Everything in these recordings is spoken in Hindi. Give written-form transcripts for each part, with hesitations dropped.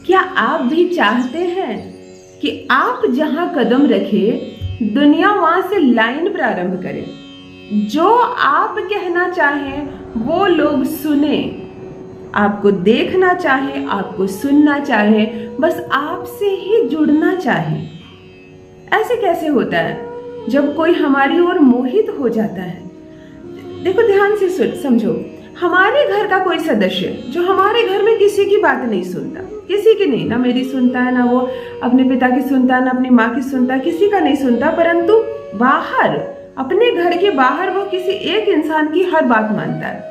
क्या आप भी चाहते हैं कि आप जहां कदम रखें दुनिया वहां से लाइन प्रारंभ करे, जो आप कहना चाहें वो लोग सुने, आपको देखना चाहे, आपको सुनना चाहे, बस आपसे ही जुड़ना चाहे। ऐसे कैसे होता है जब कोई हमारी ओर मोहित हो जाता है? देखो ध्यान से समझो, हमारे घर का कोई सदस्य जो हमारे घर में किसी की बात नहीं सुनता, किसी की नहीं, ना मेरी सुनता है, ना वो अपने पिता की सुनता है, ना अपनी माँ की सुनता है, किसी का नहीं सुनता, परंतु बाहर, अपने घर के बाहर वो किसी एक इंसान की हर बात मानता है।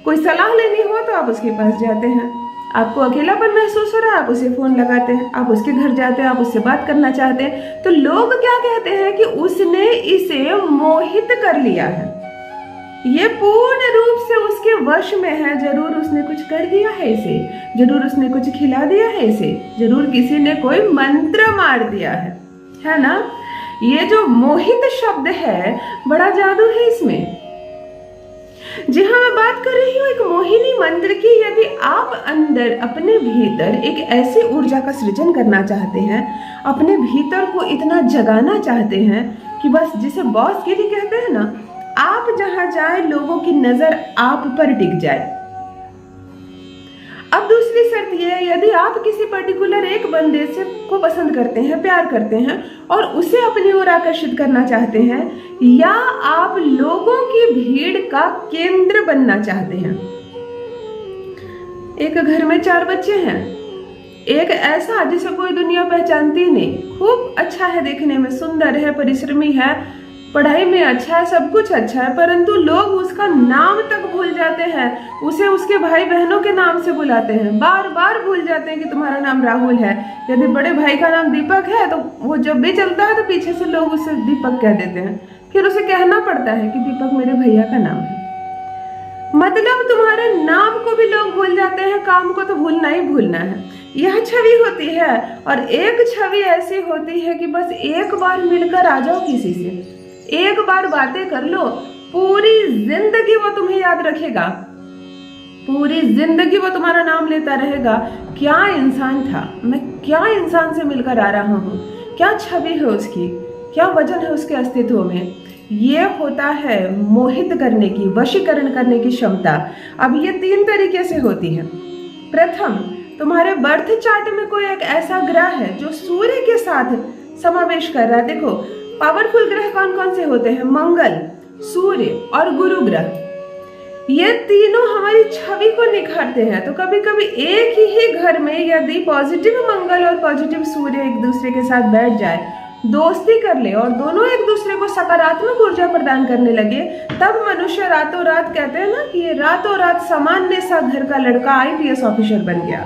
कोई सलाह लेनी हो तो आप उसके पास जाते हैं, आपको अकेलापन महसूस हो रहा है, आप उसे फोन लगाते हैं, आप उसके घर जाते हैं, आप उससे बात करना चाहते हैं, तो लोग क्या कहते हैं कि उसने इसे मोहित कर लिया है, ये पूर्ण रूप से उसके वश में है, जरूर उसने कुछ कर दिया है इसे, जरूर उसने कुछ खिला दिया है इसे, जरूर किसी ने कोई मंत्र मार दिया है ना? ये जो मोहित शब्द है, बड़ा जादू है इसमें। जी हाँ, मैं बात कर रही हूँ एक मोहिनी मंत्र की। यदि आप अंदर अपने भीतर एक ऐसी ऊर्जा का सृजन करना चाहते हैं, अपने भीतर को इतना जगाना चाहते हैं कि बस जिसे बॉस गिरी कहते हैं ना, आप जहां जाए लोगों की नजर आप पर टिक जाए। अब दूसरी शर्त यह है, यदि आप किसी पर्टिकुलर एक बंदे से को पसंद करते हैं, प्यार करते हैं और उसे अपनी ओर आकर्षित करना चाहते हैं, या आप लोगों की भीड़ का केंद्र बनना चाहते हैं। एक घर में 4 बच्चे हैं, एक ऐसा जिसे कोई दुनिया पहचानती नहीं, खूब अच्छा है, देखने में सुंदर है, परिश्रमी है, पढ़ाई में अच्छा है, सब कुछ अच्छा है, परंतु लोग उसका नाम तक भूल जाते हैं, उसे उसके भाई बहनों के नाम से बुलाते हैं, बार बार भूल जाते हैं कि तुम्हारा नाम राहुल है। यदि बड़े भाई का नाम दीपक है तो वो जब भी चलता है तो पीछे से लोग उसे दीपक कह देते हैं, फिर उसे कहना पड़ता है कि दीपक मेरे भैया का नाम है। मतलब तुम्हारे नाम को भी लोग भूल जाते हैं, काम को तो भूलना ही भूलना है। यह छवि होती है, और एक छवि ऐसी होती है कि बस एक बार मिलकर आ जाओ किसी से, एक बार बातें कर लो, पूरी जिंदगी वो तुम्हें याद रखेगा, पूरी जिंदगी वो तुम्हारा नाम लेता रहेगा। क्या इंसान था, मैं क्या इंसान से मिलकर आ रहा हूँ, क्या छवि है उसकी, क्या वजन है उसके अस्तित्व में। ये होता है मोहित करने की, वशीकरण करने की क्षमता। अब ये 3 तरीके से होती है। प्रथम, तुम्हारे बर्थ चार्ट में कोई एक ऐसा ग्रह है जो सूर्य के साथ समावेश कर रहा है। देखो पावरफुल ग्रह कौन कौन से होते हैं? मंगल, सूर्य और गुरु ग्रह। ये तीनों हमारी छवि को निखारते हैं। तो कभी कभी एक ही घर में यदि पॉजिटिव मंगल और पॉजिटिव सूर्य एक दूसरे के साथ बैठ जाए, दोस्ती कर ले और दोनों एक दूसरे को सकारात्मक ऊर्जा प्रदान करने लगे, तब मनुष्य रातों रात, कहते हैं ना कि ये रातों रात सामान्य सा घर का लड़का IPS ऑफिसर बन गया,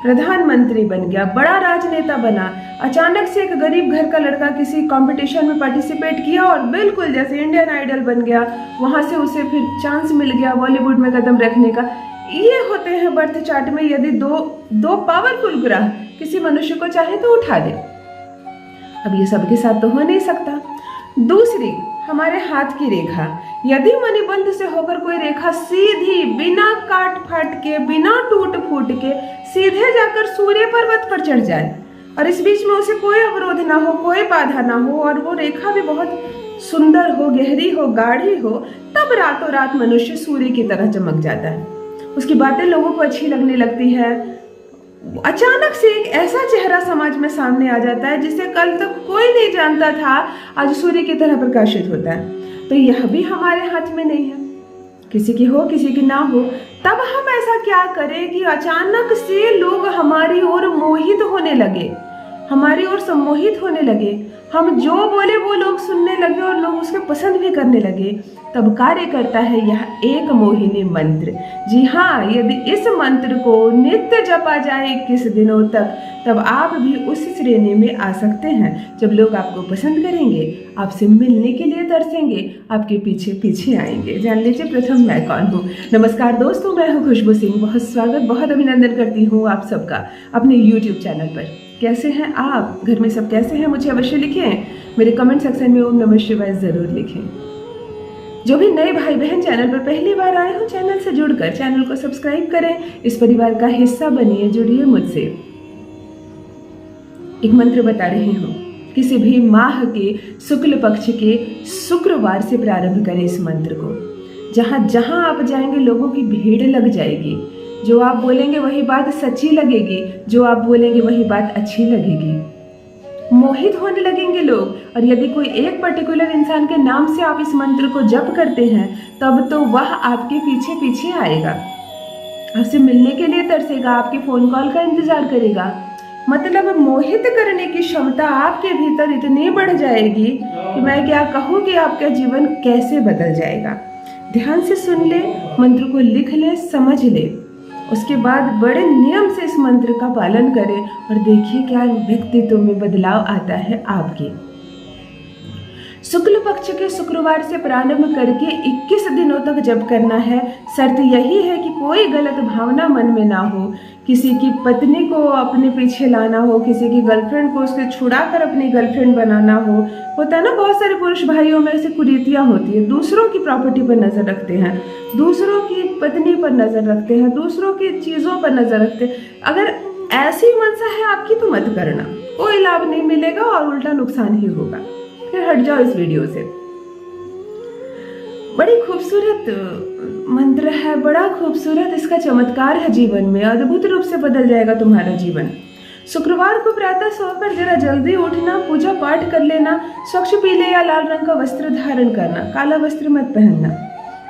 प्रधानमंत्री बन गया, बड़ा राजनेता बना। अचानक से एक गरीब घर का लड़का किसी कंपटीशन में पार्टिसिपेट किया और बिल्कुल जैसे इंडियन आइडल बन गया, वहां से उसे फिर चांस मिल गया बॉलीवुड में कदम रखने का। ये होते हैं बर्थ चार्ट में यदि दो पावरफुल ग्रह किसी मनुष्य को चाहे तो उठा दे। अब ये सबके साथ तो हो नहीं सकता। दूसरी, हमारे हाथ की रेखा, यदि मणिबंध से होकर कोई रेखा सीधी, बिना काट फाट के, बिना टूट फूट के सीधे जाकर सूर्य पर्वत पर चढ़ जाए और इस बीच में उसे कोई अवरोध ना हो, कोई बाधा ना हो, और वो रेखा भी बहुत सुंदर हो, गहरी हो, गाढ़ी हो, तब रातों रात मनुष्य सूर्य की तरह चमक जाता है। उसकी बातें लोगों को अच्छी लगने लगती है। अचानक से एक ऐसा चेहरा समाज में सामने आ जाता है जिसे कल तक कोई नहीं जानता था, आज सूर्य की तरह प्रकाशित होता है। तो यह भी हमारे हाथ में नहीं है, किसी की हो किसी की ना हो। तब हम ऐसा क्या करें कि अचानक से लोग हमारी ओर मोहित होने लगे, हमारी ओर सम्मोहित होने लगे, हम जो बोले वो लोग सुनने लगे और लोग उसके पसंद भी करने लगे। तब कार्य करता है यह एक मोहिनी मंत्र। जी हाँ, यदि इस मंत्र को नित्य जपा जाए 21 दिनों तक, तब आप भी उस श्रेणी में आ सकते हैं जब लोग आपको पसंद करेंगे, आपसे मिलने के लिए तरसेंगे, आपके पीछे पीछे आएंगे। जान लीजिए प्रथम मैं कौन हूँ। नमस्कार दोस्तों, मैं हूँ खुशबू सिंह। बहुत स्वागत, बहुत अभिनंदन करती हूँ आप सबका अपने YouTube चैनल पर। कैसे हैं आप? घर में सब कैसे हैं? मुझे अवश्य लिखें। मेरे कमेंट सेक्शन में ओम नमः शिवाय जरूर लिखें। जो भी नए भाई बहन चैनल पर पहली बार आए हो, चैनल से जुड़कर चैनल को सब्सक्राइब करें, इस परिवार का हिस्सा बनिए, जुड़िए मुझसे। एक मंत्र बता रही हूँ, किसी भी माह के शुक्ल पक्ष के शुक्रवार से प्रारंभ करें इस मंत्र को। जहाँ जहाँ आप जाएंगे लोगों की भीड़ लग जाएगी। जो आप बोलेंगे वही बात सच्ची लगेगी, जो आप बोलेंगे वही बात अच्छी लगेगी। मोहित होने लगेंगे लोग। और यदि कोई एक पर्टिकुलर इंसान के नाम से आप इस मंत्र को जप करते हैं, तब तो वह आपके पीछे पीछे आएगा, आपसे मिलने के लिए तरसेगा, आपके फोन कॉल का इंतजार करेगा। मतलब मोहित करने की क्षमता आपके भीतर इतनी बढ़ जाएगी कि मैं क्या कहूँ कि आपका जीवन कैसे बदल जाएगा। ध्यान से सुन ले, मंत्र को लिख ले, समझ ले, उसके बाद बड़े नियम से इस मंत्र का पालन करें और देखिए क्या व्यक्तित्व में बदलाव आता है आपके। शुक्ल पक्ष के शुक्रवार से प्रारंभ करके 21 दिनों तक जप करना है। शर्त यही है कि कोई गलत भावना मन में ना हो, किसी की पत्नी को अपने पीछे लाना हो, किसी की गर्लफ्रेंड को उसके छुड़ा कर अपनी गर्लफ्रेंड बनाना हो। होता है ना, बहुत सारे पुरुष भाइयों में ऐसी कुरीतियां होती है। दूसरों की प्रॉपर्टी पर नजर रखते हैं, दूसरों की पत्नी पर नजर रखते हैं, दूसरों की चीजों पर नजर रखते हैं। अगर ऐसी मनसा है आपकी तो मत करना, कोई लाभ नहीं मिलेगा और उल्टा नुकसान ही होगा। फिर हट जाओ इस वीडियो से। बड़ी खूबसूरत मंत्र है, बड़ा खूबसूरत इसका चमत्कार है जीवन में, अद्भुत रूप से बदल जाएगा तुम्हारा जीवन। शुक्रवार को प्रातः सोकर जरा जल्दी उठना, पूजा पाठ कर लेना, स्वच्छ पीले या लाल रंग का वस्त्र धारण करना, काला वस्त्र मत पहनना,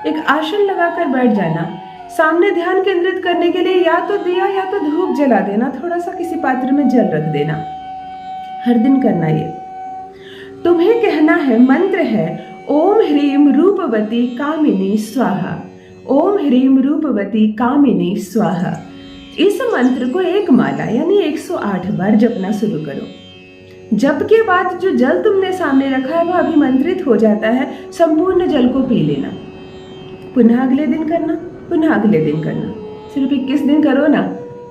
एक आसन लगाकर बैठ जाना, सामने ध्यान केंद्रित करने के लिए या तो दिया या तो धूप जला देना, थोड़ा सा किसी पात्र में जल रख देना। हर दिन करना ये। तुम्हें कहना है, मंत्र है ओम ह्रीम रूपवती कामिनी स्वाहा। ओम ह्रीम रूपवती कामिनी स्वाहा। इस मंत्र को एक माला यानी 108 बार जपना शुरू करो। जप के बाद जो जल तुमने सामने रखा है वह अभिमंत्रित हो जाता है, संपूर्ण जल को पी लेना। पुनः अगले दिन करना, पुनः अगले दिन करना, सिर्फ 21 दिन करो ना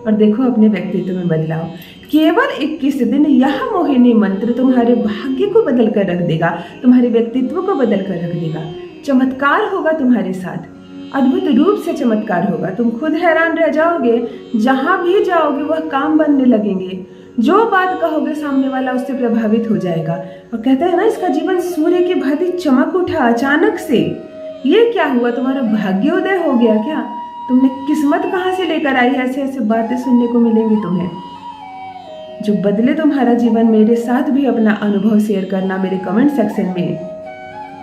और देखो अपने व्यक्तित्व में बदलाव। केवल 21 दिन यह मोहिनी मंत्र तुम्हारे भाग्य को बदल कर रख देगा, तुम्हारे व्यक्तित्व को बदल कर रख देगा। चमत्कार होगा तुम्हारे साथ, अद्भुत रूप से चमत्कार होगा। तुम खुद हैरान रह जाओगे, जहां भी जाओगे वह काम बनने लगेंगे। जो बात कहोगे सामने वाला उससे प्रभावित हो जाएगा। और कहते हैं ना, इसका जीवन सूर्य की भांति चमक उठा अचानक से। ये क्या हुआ, तुम्हारा भाग्योदय हो गया क्या? तुमने किस्मत कहाँ से लेकर आई? ऐसे ऐसे बातें सुनने को मिलेंगी तुम्हें जो बदले तुम्हारा जीवन। मेरे साथ भी अपना अनुभव शेयर करना मेरे कमेंट सेक्शन में।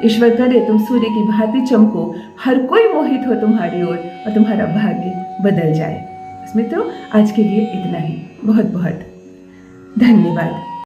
ईश्वर करे तुम सूर्य की भांति चमको, हर कोई मोहित हो तुम्हारी ओर और तुम्हारा भाग्य बदल जाए। मित्रों, आज के लिए इतना ही। बहुत बहुत धन्यवाद।